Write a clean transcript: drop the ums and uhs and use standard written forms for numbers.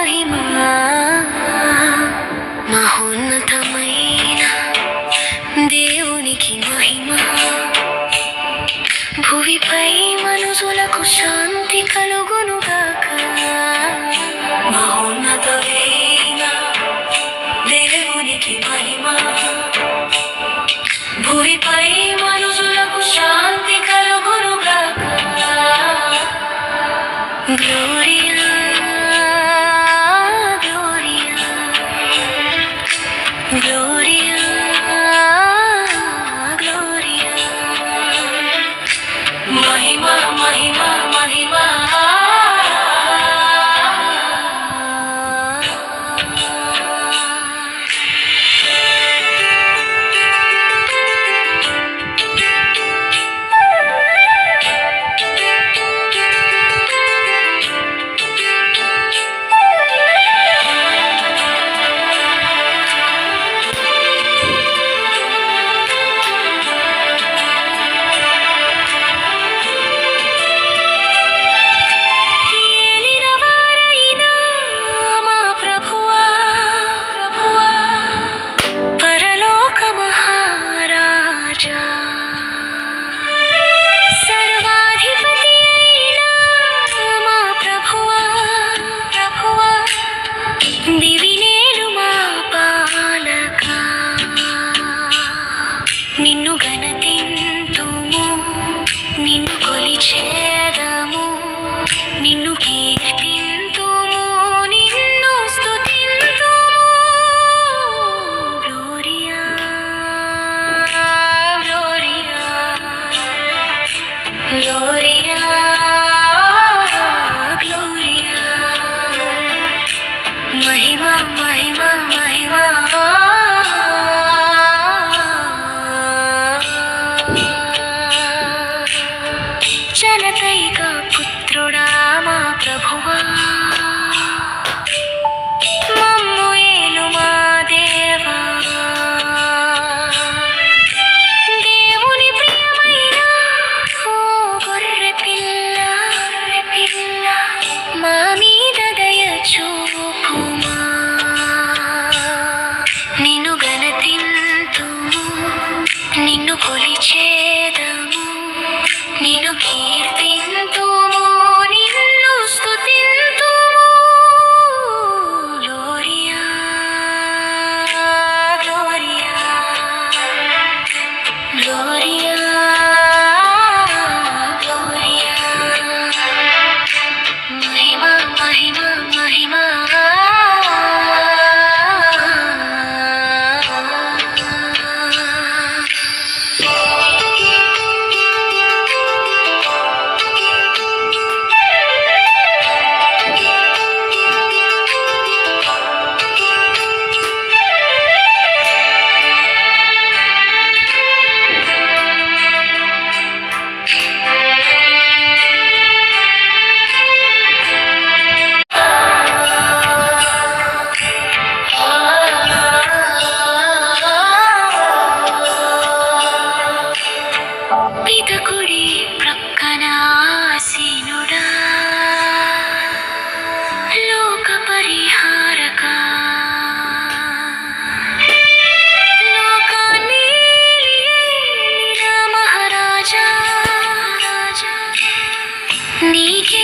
మహిమా మహోన్నతమైన దేవునికి మహిమా. భువిపై మనుషులకు శాంతి కలుగునుగాక. మహోన్నతమైన దేవునికి మహిమా. భువిపై మనుషులకు శాంతి కలుగునుగాక. Gloria gloria gloria gloria. మహిమా మహిమా మహిమా. నిన్ను గణతింతుము, నిన్ను కొలిచేదము, నిన్ను కీర్తింతుము, నిన్ను స్తుతింతుము. Gloria gloria gloria gloria. మహిమా మహిమా మహిమా. జనతైక పుత్రుడా మా ప్రభువా, మమ్ము ఏలు మా దేవా. దేవుని ప్రియమైన ఓ గొర్రె పిల్ల, మా మీద దయ చూపుమా. నిన్ను గణతింతుము, నిన్ను కొలిచేదము, నిన్ను కీర్తింతుము, నిన్ను స్తుతింతుము. Gloria gloria gloria gloria. మహిమా మహిమా మహిమా. పితకుడి ప్రక్కన ఆసీనుడా, లోక పరిహారక, లోకాన్ని ఏలిన మహారాజా, నీకే